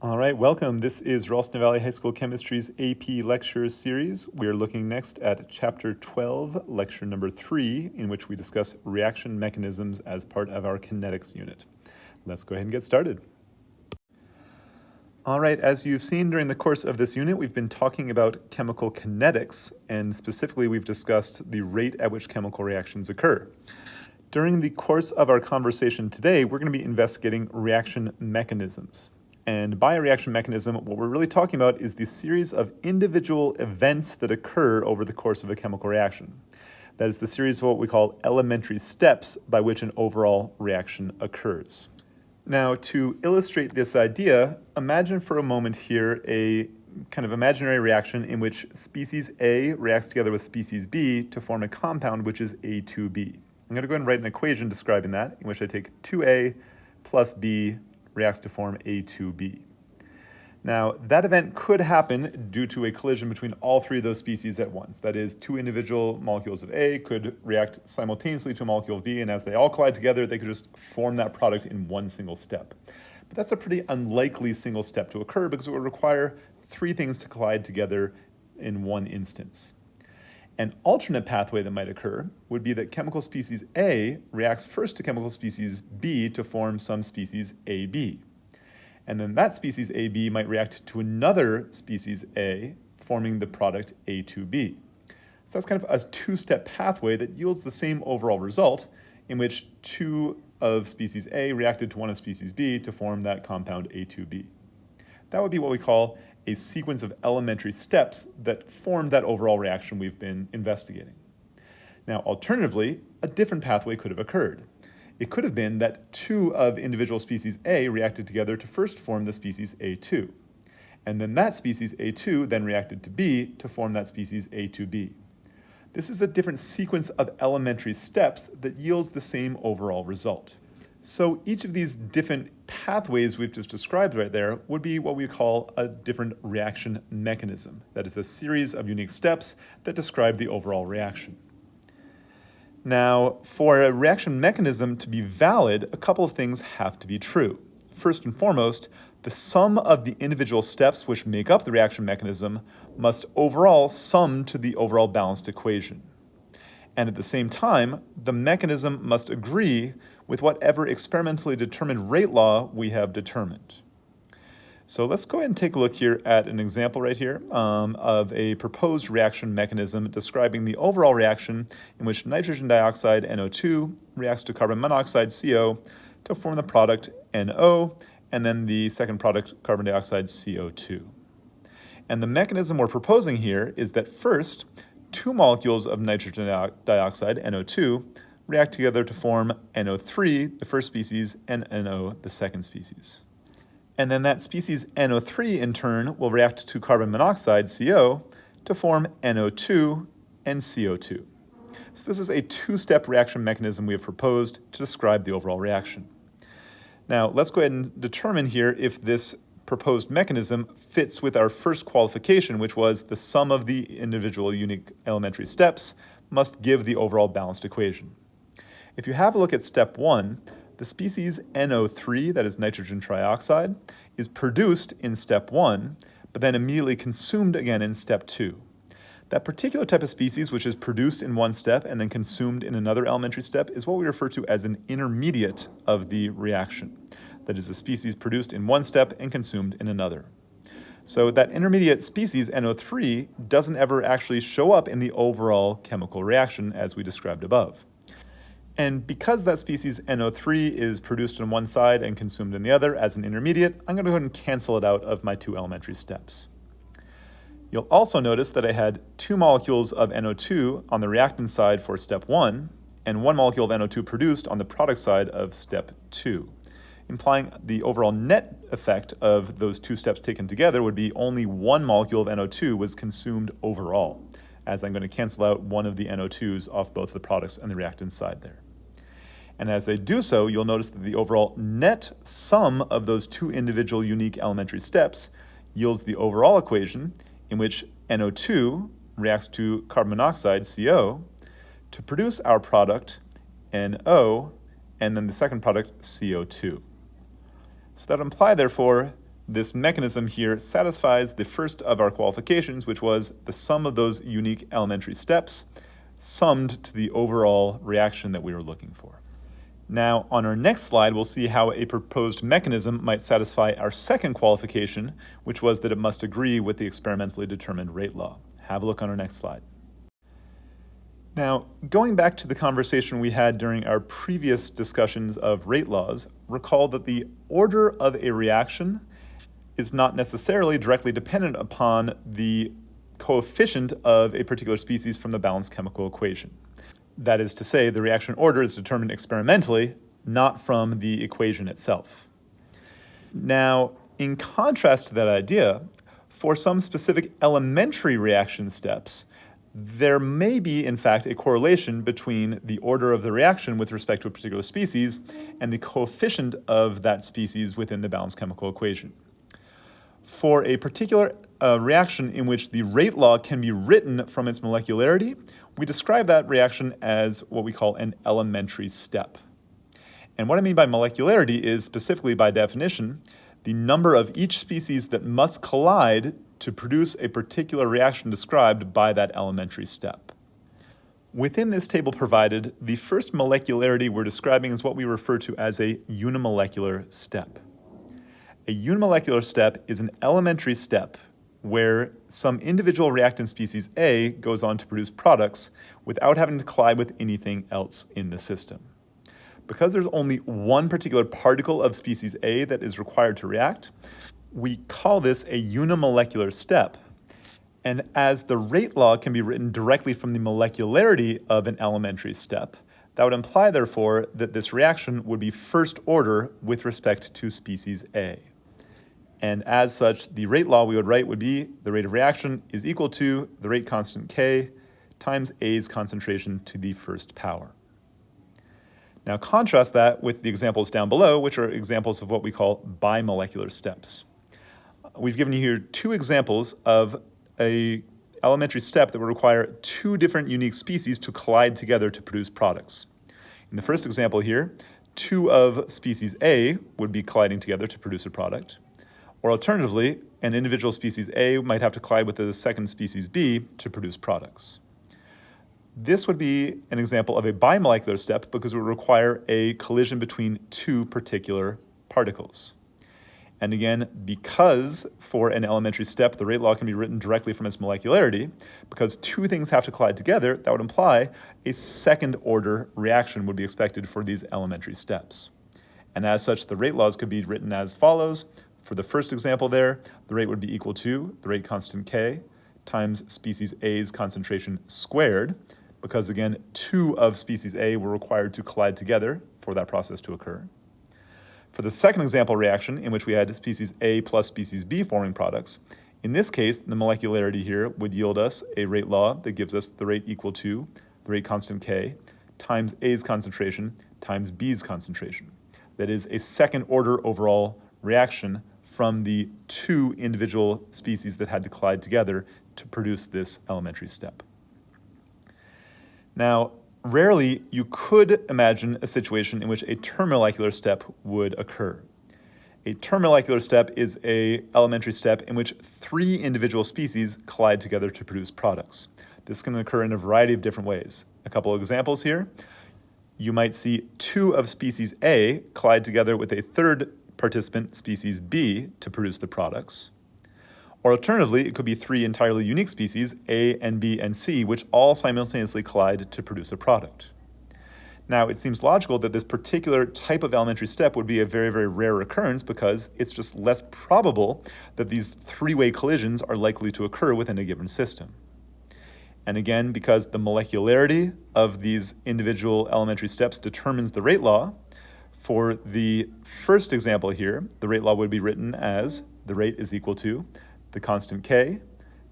All right, welcome. This is Ralston Valley High School Chemistry's AP Lectures series. We are looking next at Chapter 12, Lecture number 3, in which we discuss reaction mechanisms as part of our kinetics unit. Let's go ahead and get started. All right, as you've seen during the course of this unit, we've been talking about chemical kinetics, and specifically we've discussed the rate at which chemical reactions occur. During the course of our conversation today, we're going to be investigating reaction mechanisms. And by a reaction mechanism, what we're really talking about is the series of individual events that occur over the course of a chemical reaction. That is the series of what we call elementary steps by which an overall reaction occurs. Now, to illustrate this idea, imagine for a moment here a kind of imaginary reaction in which species A reacts together with species B to form a compound which is A2B. I'm going to go ahead and write an equation describing that, in which I take 2A plus B reacts to form A2B. Now, that event could happen due to a collision between all three of those species at once. That is, two individual molecules of A could react simultaneously to a molecule of B, and as they all collide together, they could just form that product in one single step. But that's a pretty unlikely single step to occur because it would require three things to collide together in one instance. An alternate pathway that might occur would be that chemical species A reacts first to chemical species B to form some species AB. And then that species AB might react to another species A, forming the product A2B. So that's kind of a two-step pathway that yields the same overall result, in which two of species A reacted to one of species B to form that compound A2B. That would be what we call a sequence of elementary steps that form that overall reaction we've been investigating. Now, alternatively, a different pathway could have occurred. It could have been that two of individual species A reacted together to first form the species A2. And then that species A2 then reacted to B to form that species A2B. This is a different sequence of elementary steps that yields the same overall result. So each of these different pathways we've just described right there would be what we call a different reaction mechanism. That is a series of unique steps that describe the overall reaction. Now, for a reaction mechanism to be valid, a couple of things have to be true. First and foremost, the sum of the individual steps which make up the reaction mechanism must overall sum to the overall balanced equation. And at the same time, the mechanism must agree with whatever experimentally determined rate law we have determined. So let's go ahead and take a look here at an example right here of a proposed reaction mechanism describing the overall reaction in which nitrogen dioxide, NO2, reacts to carbon monoxide, CO, to form the product NO, and then the second product, carbon dioxide, CO2. And the mechanism we're proposing here is that first, two molecules of nitrogen dioxide, NO2, react together to form NO3, the first species, and NO, the second species. And then that species NO3, in turn, will react to carbon monoxide, CO, to form NO2 and CO2. So this is a two-step reaction mechanism we have proposed to describe the overall reaction. Now, let's go ahead and determine here if this proposed mechanism fits with our first qualification, which was the sum of the individual unique elementary steps must give the overall balanced equation. If you have a look at step 1, the species NO3, that is nitrogen trioxide, is produced in step 1, but then immediately consumed again in step 2. That particular type of species, which is produced in one step and then consumed in another elementary step, is what we refer to as an intermediate of the reaction. That is a species produced in one step and consumed in another. So that intermediate species, NO3, doesn't ever actually show up in the overall chemical reaction as we described above. And because that species NO3 is produced on one side and consumed in the other as an intermediate, I'm going to go ahead and cancel it out of my two elementary steps. You'll also notice that I had two molecules of NO2 on the reactant side for step 1, and one molecule of NO2 produced on the product side of step 2, implying the overall net effect of those two steps taken together would be only one molecule of NO2 was consumed overall, as I'm going to cancel out one of the NO2s off both the products and the reactant side there. And as I do so, you'll notice that the overall net sum of those two individual unique elementary steps yields the overall equation in which NO2 reacts to carbon monoxide, CO, to produce our product, NO, and then the second product, CO2. So that would imply, therefore, This mechanism here satisfies the first of our qualifications, which was the sum of those unique elementary steps summed to the overall reaction that we were looking for. Now, on our next slide, we'll see how a proposed mechanism might satisfy our second qualification, which was that it must agree with the experimentally determined rate law. Have a look on our next slide. Now, going back to the conversation we had during our previous discussions of rate laws, recall that the order of a reaction is not necessarily directly dependent upon the coefficient of a particular species from the balanced chemical equation. That is to say, the reaction order is determined experimentally, not from the equation itself. Now, in contrast to that idea, for some specific elementary reaction steps, there may be, in fact, a correlation between the order of the reaction with respect to a particular species and the coefficient of that species within the balanced chemical equation. For a particular reaction in which the rate law can be written from its molecularity, we describe that reaction as what we call an elementary step. And what I mean by molecularity is, specifically by definition, the number of each species that must collide to produce a particular reaction described by that elementary step. Within this table provided, the first molecularity we're describing is what we refer to as a unimolecular step. A unimolecular step is an elementary step where some individual reactant species A goes on to produce products without having to collide with anything else in the system. Because there's only one particular particle of species A that is required to react, we call this a unimolecular step. And as the rate law can be written directly from the molecularity of an elementary step, that would imply, therefore, that this reaction would be first order with respect to species A. And as such, the rate law we would write would be the rate of reaction is equal to the rate constant K times A's concentration to the first power. Now contrast that with the examples down below, which are examples of what we call bimolecular steps. We've given you here two examples of an elementary step that would require two different unique species to collide together to produce products. In the first example here, two of species A would be colliding together to produce a product. Or alternatively, an individual species A might have to collide with the second species B to produce products. This would be an example of a bimolecular step because it would require a collision between two particular particles. And again, because for an elementary step, the rate law can be written directly from its molecularity, because two things have to collide together, that would imply a second order reaction would be expected for these elementary steps. And as such, the rate laws could be written as follows. For the first example there, the rate would be equal to the rate constant K times species A's concentration squared, because again, two of species A were required to collide together for that process to occur. For the second example reaction, in which we had species A plus species B forming products, in this case, the molecularity here would yield us a rate law that gives us the rate equal to the rate constant K times A's concentration times B's concentration. That is a second order overall reaction from the two individual species that had to collide together to produce this elementary step. Now, rarely you could imagine a situation in which a termolecular step would occur. A termolecular step is an elementary step in which three individual species collide together to produce products. This can occur in a variety of different ways. A couple of examples here. You might see two of species A collide together with a third participant, species B, to produce the products. Or alternatively, it could be three entirely unique species, A and B and C, which all simultaneously collide to produce a product. Now, it seems logical that this particular type of elementary step would be a very, very rare occurrence because it's just less probable that these three-way collisions are likely to occur within a given system. And again, because the molecularity of these individual elementary steps determines the rate law, for the first example here, the rate law would be written as the rate is equal to the constant K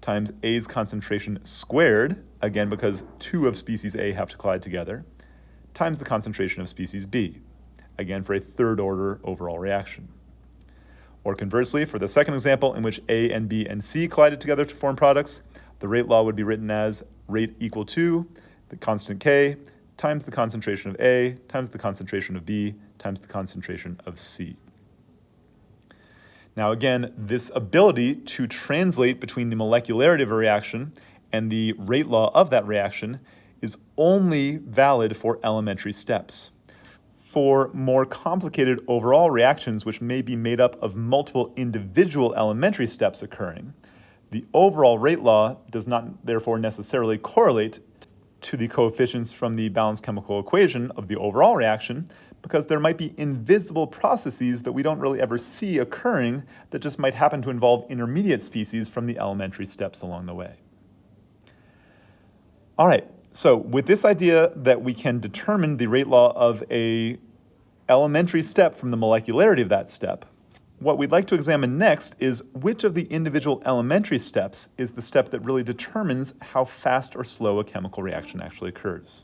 times A's concentration squared, again because two of species A have to collide together, times the concentration of species B, again for a third order overall reaction. Or conversely, for the second example in which A and B and C collided together to form products, the rate law would be written as rate equal to the constant K times the concentration of A times the concentration of B times the concentration of C. Now again, this ability to translate between the molecularity of a reaction and the rate law of that reaction is only valid for elementary steps. For more complicated overall reactions, which may be made up of multiple individual elementary steps occurring, the overall rate law does not therefore necessarily correlate to the coefficients from the balanced chemical equation of the overall reaction, because there might be invisible processes that we don't really ever see occurring that just might happen to involve intermediate species from the elementary steps along the way. All right, so with this idea that we can determine the rate law of a elementary step from the molecularity of that step, what we'd like to examine next is which of the individual elementary steps is the step that really determines how fast or slow a chemical reaction actually occurs.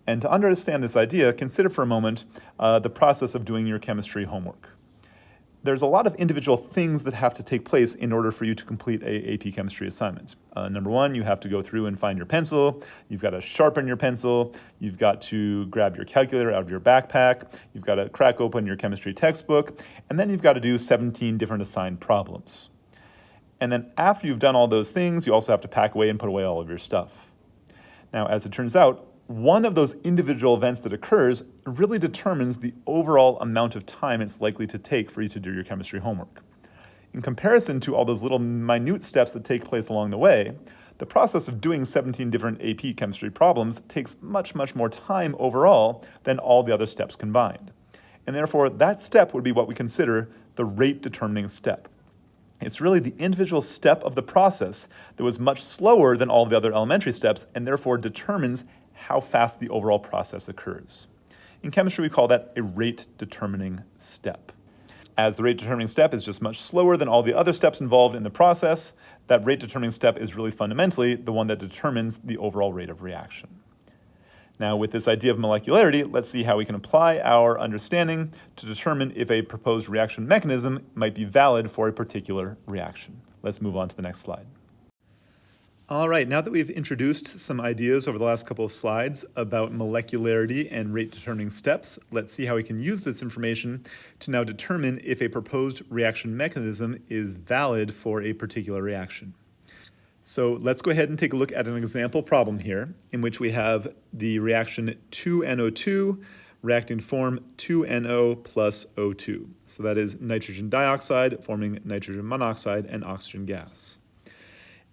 And to understand this idea, consider for a moment the process of doing your chemistry homework. There's a lot of individual things that have to take place in order for you to complete a AP chemistry assignment. Number one, you have to go through and find your pencil. You've got to sharpen your pencil. You've got to grab your calculator out of your backpack. You've got to crack open your chemistry textbook. And then you've got to do 17 different assigned problems. And then after you've done all those things, you also have to pack away and put away all of your stuff. Now, as it turns out, one of those individual events that occurs really determines the overall amount of time it's likely to take for you to do your chemistry homework. In comparison to all those little minute steps that take place along the way, the process of doing 17 different AP chemistry problems takes much, much more time overall than all the other steps combined. And therefore, that step would be what we consider the rate determining step. It's really the individual step of the process that was much slower than all the other elementary steps and therefore determines how fast the overall process occurs. In chemistry, we call that a rate determining step. As the rate determining step is just much slower than all the other steps involved in the process, that rate determining step is really fundamentally the one that determines the overall rate of reaction. Now, with this idea of molecularity, let's see how we can apply our understanding to determine if a proposed reaction mechanism might be valid for a particular reaction. Let's move on to the next slide. All right, now that we've introduced some ideas over the last couple of slides about molecularity and rate determining steps, let's see how we can use this information to now determine if a proposed reaction mechanism is valid for a particular reaction. So let's go ahead and take a look at an example problem here in which we have the reaction 2NO2 reacting to form 2NO plus O2. So that is nitrogen dioxide forming nitrogen monoxide and oxygen gas.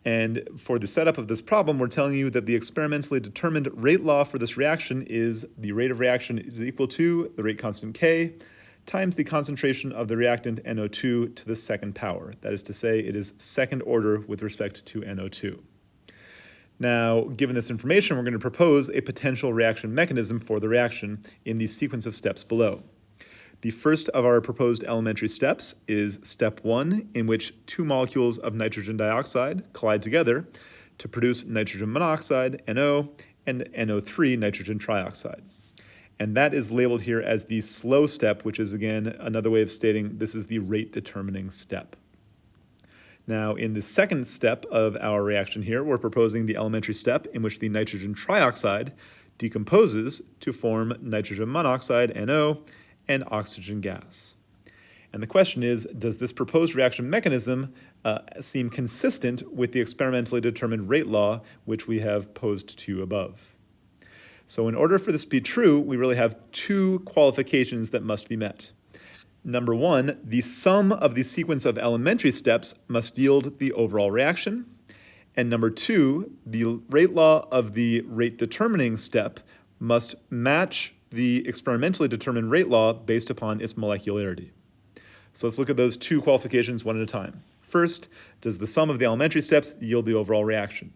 And for the setup of this problem, we're telling you that the experimentally determined rate law for this reaction is the rate of reaction is equal to the rate constant K times the concentration of the reactant NO2 to the second power. That is to say, it is second order with respect to NO2. Now, given this information, we're going to propose a potential reaction mechanism for the reaction in the sequence of steps below. The first of our proposed elementary steps is step 1, in which two molecules of nitrogen dioxide collide together to produce nitrogen monoxide, NO, and NO3, nitrogen trioxide. And that is labeled here as the slow step, which is, again, another way of stating this is the rate determining step. Now, in the second step of our reaction here, we're proposing the elementary step in which the nitrogen trioxide decomposes to form nitrogen monoxide, NO, and oxygen gas. And the question is, does this proposed reaction mechanism seem consistent with the experimentally determined rate law, which we have posed to you above? So in order for this to be true, we really have two qualifications that must be met. Number one, the sum of the sequence of elementary steps must yield the overall reaction. And number two, the rate law of the rate determining step must match the experimentally determined rate law based upon its molecularity. So let's look at those two qualifications one at a time. First, does the sum of the elementary steps yield the overall reaction?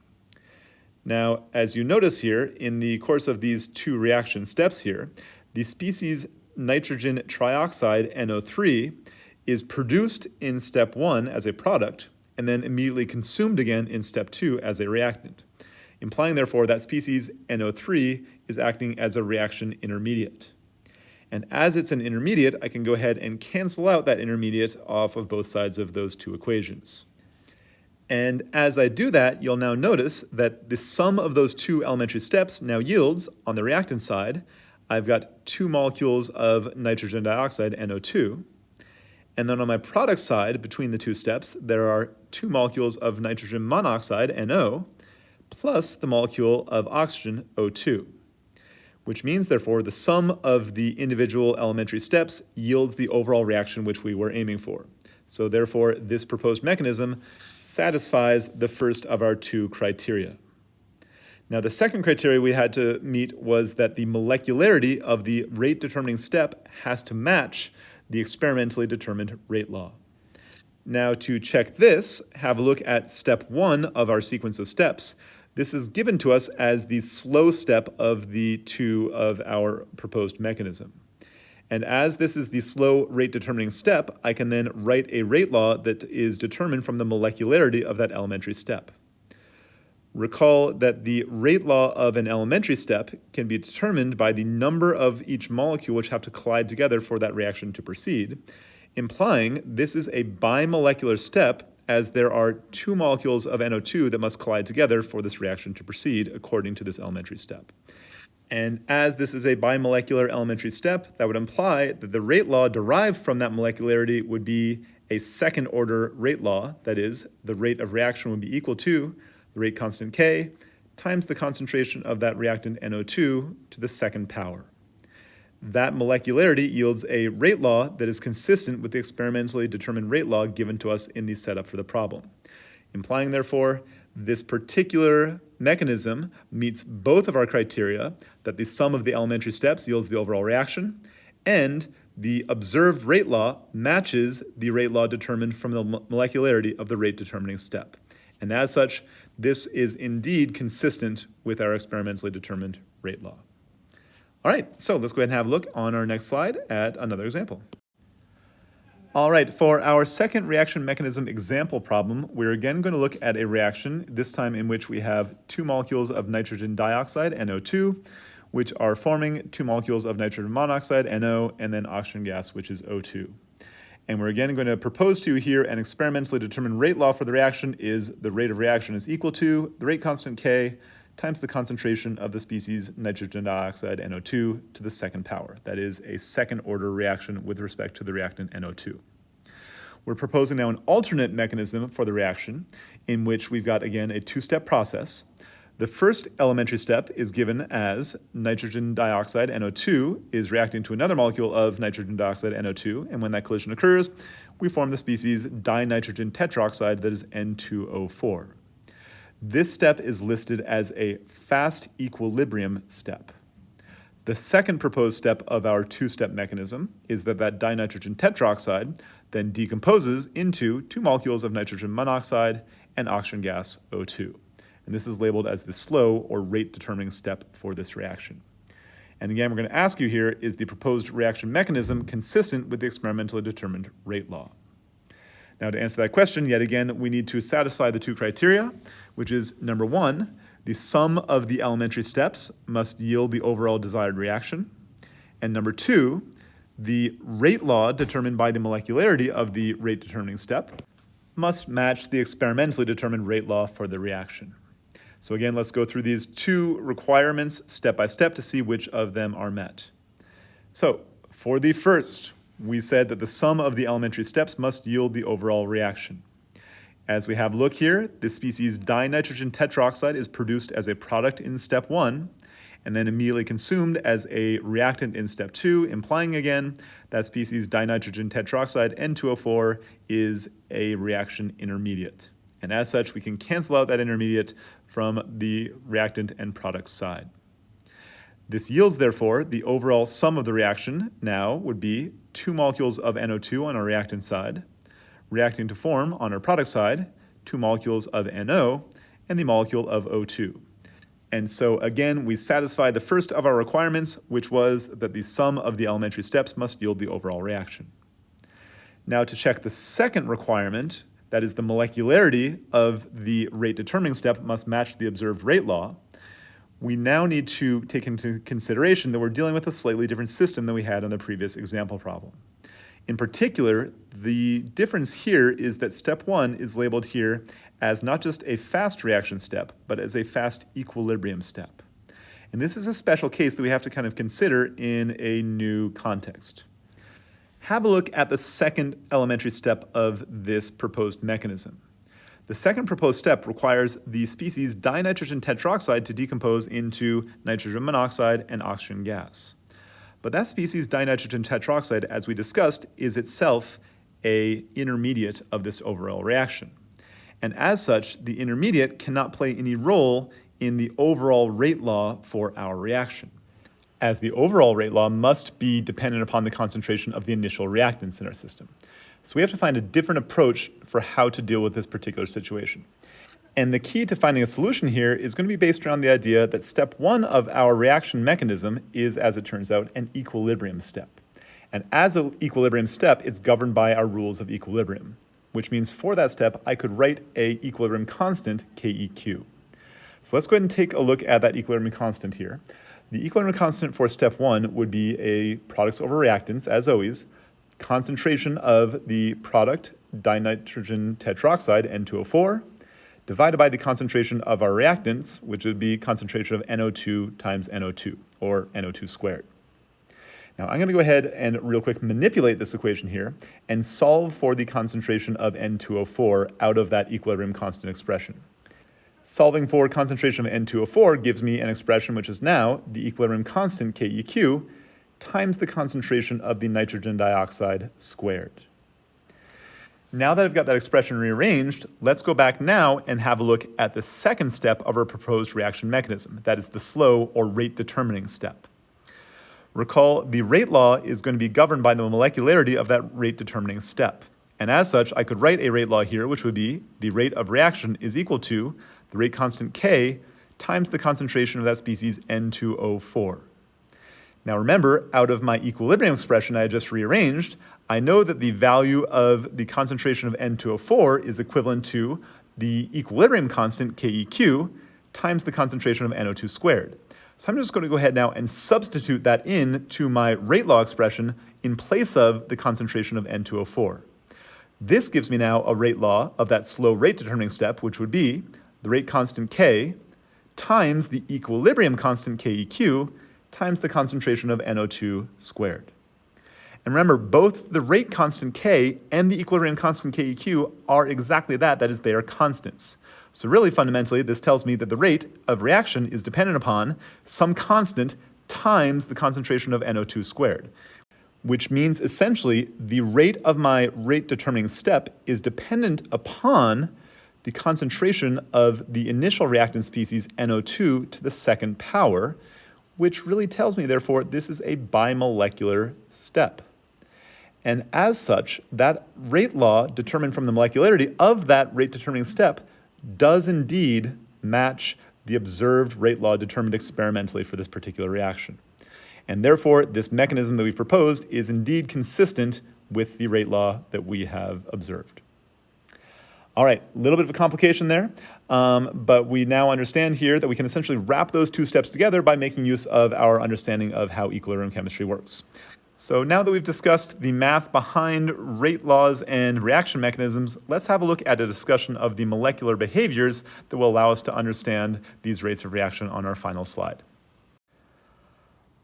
Now, as you notice here, in the course of these two reaction steps here, the species nitrogen trioxide, NO3, is produced in step 1 as a product and then immediately consumed again in step 2 as a reactant, implying therefore that species NO3 is acting as a reaction intermediate. And as it's an intermediate, I can go ahead and cancel out that intermediate off of both sides of those two equations. And as I do that, you'll now notice that the sum of those two elementary steps now yields, on the reactant side, I've got two molecules of nitrogen dioxide, NO2, And then on my product side, between the two steps, there are 2 molecules of nitrogen monoxide, NO, plus the molecule of oxygen, O2, which means, therefore, the sum of the individual elementary steps yields the overall reaction which we were aiming for. So therefore, this proposed mechanism satisfies the first of our 2 criteria. Now, the second criteria we had to meet was that the molecularity of the rate-determining step has to match the experimentally determined rate law. Now, to check this, have a look at step 1 of our sequence of steps. This is given to us as the slow step of the 2 of our proposed mechanism. And as this is the slow rate-determining step, I can then write a rate law that is determined from the molecularity of that elementary step. Recall that the rate law of an elementary step can be determined by the number of each molecule which have to collide together for that reaction to proceed, implying this is a bimolecular step, as there are 2 molecules of NO2 that must collide together for this reaction to proceed according to this elementary step. And as this is a bimolecular elementary step, that would imply that the rate law derived from that molecularity would be a second-order rate law. That is, the rate of reaction would be equal to the rate constant K times the concentration of that reactant NO2 to the second power. That molecularity yields a rate law that is consistent with the experimentally determined rate law given to us in the setup for the problem, implying, therefore, this particular mechanism meets both of our criteria, that the sum of the elementary steps yields the overall reaction, and the observed rate law matches the rate law determined from the molecularity of the rate-determining step. And as such, this is indeed consistent with our experimentally determined rate law. All right, so let's go ahead and have a look on our next slide at another example. All right, for our second reaction mechanism example problem, we're again going to look at a reaction, this time in which we have 2 molecules of nitrogen dioxide, NO2, which are forming 2 molecules of nitrogen monoxide, NO, and then oxygen gas, which is O2. And we're again going to propose to you here an experimentally determined rate law for the reaction is the rate of reaction is equal to the rate constant K times the concentration of the species nitrogen dioxide, NO2, to the second power. That is a second-order reaction with respect to the reactant NO2. We're proposing now an alternate mechanism for the reaction in which we've got, again, a 2-step process. The first elementary step is given as nitrogen dioxide, NO2, is reacting to another molecule of nitrogen dioxide, NO2, and when that collision occurs, we form the species dinitrogen tetroxide, that is N2O4. This step is listed as a fast equilibrium step. The second proposed step of our 2-step mechanism is that dinitrogen tetroxide then decomposes into 2 molecules of nitrogen monoxide and oxygen gas, O2. And this is labeled as the slow or rate-determining step for this reaction. And again, we're going to ask you here, is the proposed reaction mechanism consistent with the experimentally determined rate law? Now, to answer that question, yet again, we need to satisfy the 2 criteria, which is, number 1, the sum of the elementary steps must yield the overall desired reaction. And number 2, the rate law determined by the molecularity of the rate-determining step must match the experimentally determined rate law for the reaction. So again, let's go through these 2 requirements step by step to see which of them are met. So for the first, we said that the sum of the elementary steps must yield the overall reaction. As we have a look here, the species dinitrogen tetroxide is produced as a product in step 1 and then immediately consumed as a reactant in step 2, implying again that species dinitrogen tetroxide, N2O4, is a reaction intermediate. And as such, we can cancel out that intermediate from the reactant and product side. This yields, therefore, the overall sum of the reaction now would be 2 molecules of NO2 on our reactant side, reacting to form on our product side 2 molecules of NO and the molecule of O2. And so again, we satisfy the first of our requirements, which was that the sum of the elementary steps must yield the overall reaction. Now to check the second requirement, that is the molecularity of the rate-determining step must match the observed rate law, we now need to take into consideration that we're dealing with a slightly different system than we had on the previous example problem. In particular, the difference here is that step 1 is labeled here as not just a fast reaction step, but as a fast equilibrium step. And this is a special case that we have to kind of consider in a new context. Have a look at the second elementary step of this proposed mechanism. The second proposed step requires the species dinitrogen tetroxide to decompose into nitrogen monoxide and oxygen gas. But that species dinitrogen tetroxide, as we discussed, is itself an intermediate of this overall reaction. And as such, the intermediate cannot play any role in the overall rate law for our reaction, as the overall rate law must be dependent upon the concentration of the initial reactants in our system. So we have to find a different approach for how to deal with this particular situation. And the key to finding a solution here is going to be based around the idea that step one of our reaction mechanism is, as it turns out, an equilibrium step. And as an equilibrium step, it's governed by our rules of equilibrium, which means for that step, I could write an equilibrium constant, KEQ. So let's go ahead and take a look at that equilibrium constant here. The equilibrium constant for step one would be a products over reactants, as always, concentration of the product dinitrogen tetroxide, N2O4, divided by the concentration of our reactants, which would be concentration of NO2 times NO2, or NO2 squared. Now I'm going to go ahead and real quick manipulate this equation here and solve for the concentration of N2O4 out of that equilibrium constant expression. Solving for concentration of N2O4 gives me an expression which is now the equilibrium constant, KEQ, times the concentration of the nitrogen dioxide squared. Now that I've got that expression rearranged, let's go back now and have a look at the second step of our proposed reaction mechanism. That is the slow or rate determining step. Recall, the rate law is going to be governed by the molecularity of that rate determining step. And as such, I could write a rate law here, which would be the rate of reaction is equal to the rate constant K times the concentration of that species N2O4. Now remember, out of my equilibrium expression I just rearranged, I know that the value of the concentration of N2O4 is equivalent to the equilibrium constant, KEQ, times the concentration of NO2 squared. So I'm just going to go ahead now and substitute that in to my rate law expression in place of the concentration of N2O4. This gives me now a rate law of that slow rate determining step, which would be the rate constant K times the equilibrium constant, KEQ, times the concentration of NO2 squared. And remember, both the rate constant K and the equilibrium constant KEQ are exactly that is, they are constants. So really, fundamentally, this tells me that the rate of reaction is dependent upon some constant times the concentration of NO2 squared, which means essentially the rate of my rate determining step is dependent upon the concentration of the initial reactant species NO2 to the second power, which really tells me, therefore, this is a bimolecular step. And as such, that rate law determined from the molecularity of that rate determining step does indeed match the observed rate law determined experimentally for this particular reaction. And therefore, this mechanism that we've proposed is indeed consistent with the rate law that we have observed. All right, a little bit of a complication there, but we now understand here that we can essentially wrap those two steps together by making use of our understanding of how equilibrium chemistry works. So now that we've discussed the math behind rate laws and reaction mechanisms, let's have a look at a discussion of the molecular behaviors that will allow us to understand these rates of reaction on our final slide.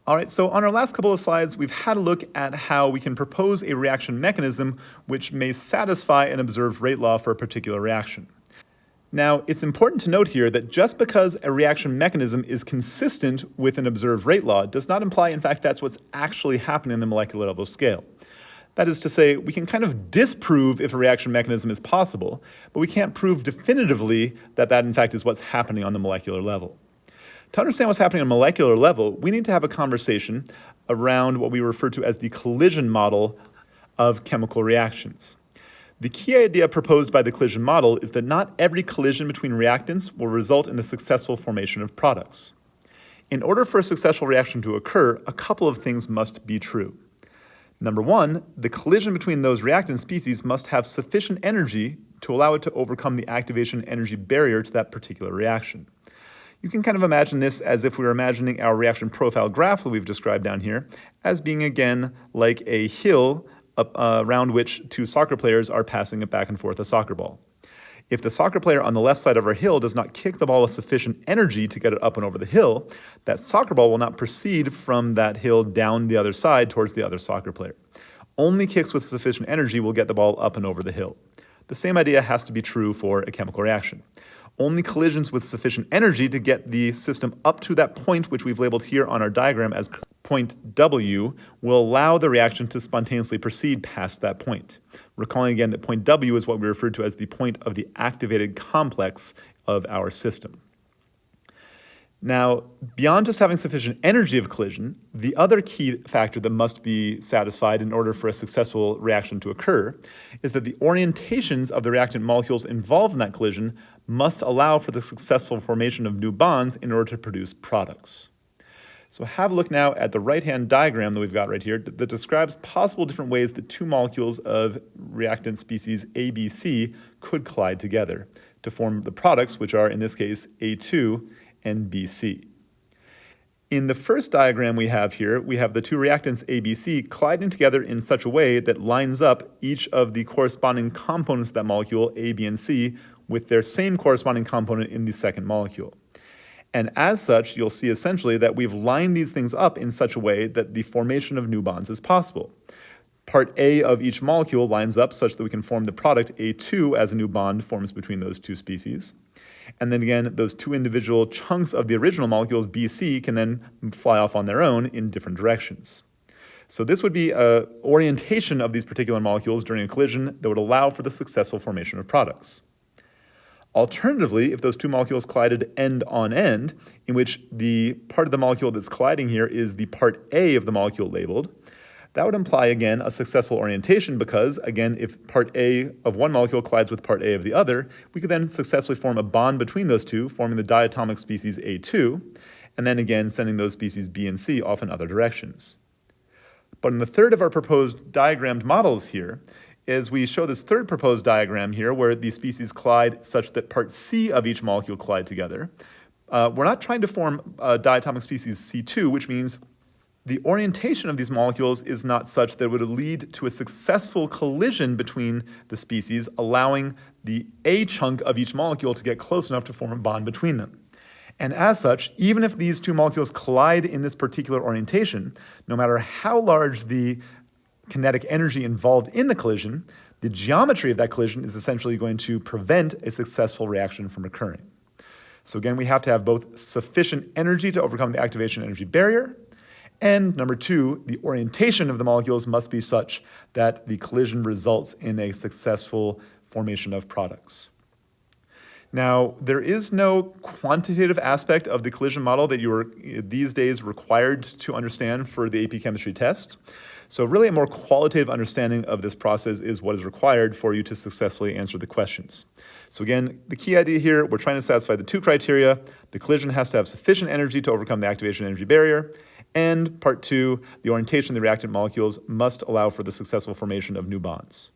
All right, so on our last couple of slides, we've had a look at how we can propose a reaction mechanism which may satisfy an observed rate law for a particular reaction. Now, it's important to note here that just because a reaction mechanism is consistent with an observed rate law does not imply, in fact, that's what's actually happening in the molecular level scale. That is to say, we can kind of disprove if a reaction mechanism is possible, but we can't prove definitively that that, in fact, is what's happening on the molecular level. To understand what's happening on a molecular level, we need to have a conversation around what we refer to as the collision model of chemical reactions. The key idea proposed by the collision model is that not every collision between reactants will result in the successful formation of products. In order for a successful reaction to occur, a couple of things must be true. Number one, the collision between those reactant species must have sufficient energy to allow it to overcome the activation energy barrier to that particular reaction. You can kind of imagine this as if we were imagining our reaction profile graph that we've described down here as being, again, like a hill around which two soccer players are passing it back and forth a soccer ball. If the soccer player on the left side of our hill does not kick the ball with sufficient energy to get it up and over the hill, that soccer ball will not proceed from that hill down the other side towards the other soccer player. Only kicks with sufficient energy will get the ball up and over the hill. The same idea has to be true for a chemical reaction. Only collisions with sufficient energy to get the system up to that point, which we've labeled here on our diagram as point W, will allow the reaction to spontaneously proceed past that point. Recalling again that point W is what we referred to as the point of the activated complex of our system. Now, beyond just having sufficient energy of collision, the other key factor that must be satisfied in order for a successful reaction to occur is that the orientations of the reactant molecules involved in that collision must allow for the successful formation of new bonds in order to produce products. So have a look now at the right-hand diagram that we've got right here that describes possible different ways that two molecules of reactant species ABC could collide together to form the products, which are, in this case, A2 and BC. In the first diagram we have here, we have the two reactants ABC colliding together in such a way that lines up each of the corresponding components of that molecule, A, B, and C, with their same corresponding component in the second molecule. And as such, you'll see essentially that we've lined these things up in such a way that the formation of new bonds is possible. Part A of each molecule lines up such that we can form the product A2 as a new bond forms between those two species. And then again, those two individual chunks of the original molecules, BC, can then fly off on their own in different directions. So this would be an orientation of these particular molecules during a collision that would allow for the successful formation of products. Alternatively, if those two molecules collided end on end, in which the part of the molecule that's colliding here is the part A of the molecule labeled, that would imply, again, a successful orientation because, again, if part A of one molecule collides with part A of the other, we could then successfully form a bond between those two, forming the diatomic species A2, and then again sending those species B and C off in other directions. But in the third of our proposed diagrammed models here, is we show this third proposed diagram here where these species collide such that part C of each molecule collide together. We're not trying to form a diatomic species C2, which means the orientation of these molecules is not such that it would lead to a successful collision between the species, allowing the A chunk of each molecule to get close enough to form a bond between them. And as such, even if these two molecules collide in this particular orientation, no matter how large the kinetic energy involved in the collision, the geometry of that collision is essentially going to prevent a successful reaction from occurring. So again, we have to have both sufficient energy to overcome the activation energy barrier, and number two, the orientation of the molecules must be such that the collision results in a successful formation of products. Now, there is no quantitative aspect of the collision model that you are these days required to understand for the AP Chemistry test. So really a more qualitative understanding of this process is what is required for you to successfully answer the questions. So again, the key idea here, we're trying to satisfy the two criteria. The collision has to have sufficient energy to overcome the activation energy barrier. And part two, the orientation of the reactant molecules must allow for the successful formation of new bonds.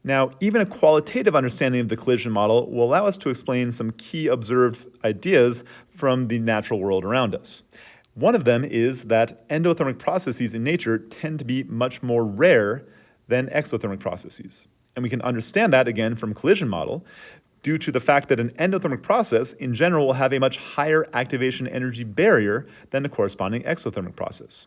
Now, even a qualitative understanding of the collision model will allow us to explain some key observed ideas from the natural world around us. One of them is that endothermic processes in nature tend to be much more rare than exothermic processes. And we can understand that, again, from collision model, due to the fact that an endothermic process in general will have a much higher activation energy barrier than the corresponding exothermic process.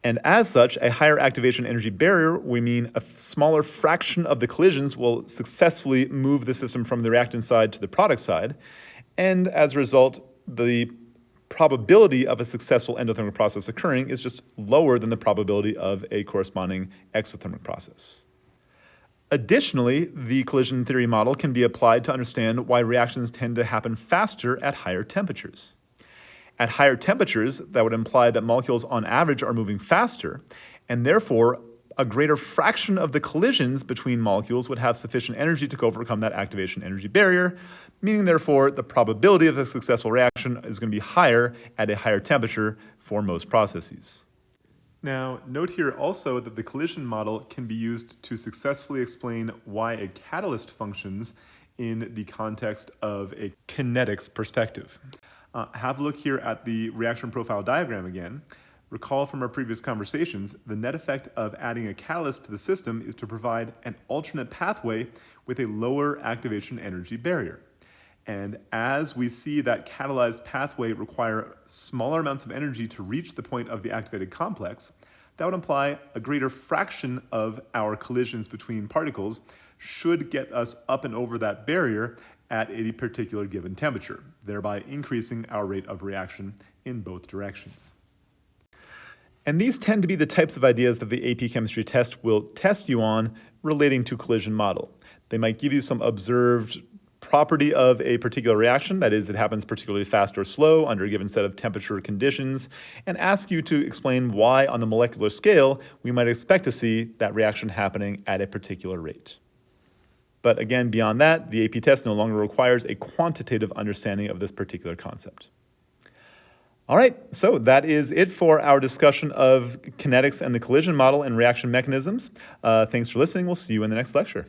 And as such, a higher activation energy barrier, we mean a smaller fraction of the collisions will successfully move the system from the reactant side to the product side. And as a result, the probability of a successful endothermic process occurring is just lower than the probability of a corresponding exothermic process. Additionally, the collision theory model can be applied to understand why reactions tend to happen faster at higher temperatures. At higher temperatures, that would imply that molecules on average are moving faster, and therefore a greater fraction of the collisions between molecules would have sufficient energy to overcome that activation energy barrier, meaning therefore the probability of a successful reaction is going to be higher at a higher temperature for most processes. Now, note here also that the collision model can be used to successfully explain why a catalyst functions in the context of a kinetics perspective. Have a look here at the reaction profile diagram again. Recall from our previous conversations, the net effect of adding a catalyst to the system is to provide an alternate pathway with a lower activation energy barrier. And as we see that catalyzed pathway require smaller amounts of energy to reach the point of the activated complex, that would imply a greater fraction of our collisions between particles should get us up and over that barrier at a particular given temperature, thereby increasing our rate of reaction in both directions. And these tend to be the types of ideas that the AP Chemistry test will test you on relating to collision model. They might give you some observed property of a particular reaction, that is, it happens particularly fast or slow under a given set of temperature conditions, and ask you to explain why on the molecular scale we might expect to see that reaction happening at a particular rate. But again, beyond that, the AP test no longer requires a quantitative understanding of this particular concept. All right, so that is it for our discussion of kinetics and the collision model and reaction mechanisms. Thanks for listening. We'll see you in the next lecture.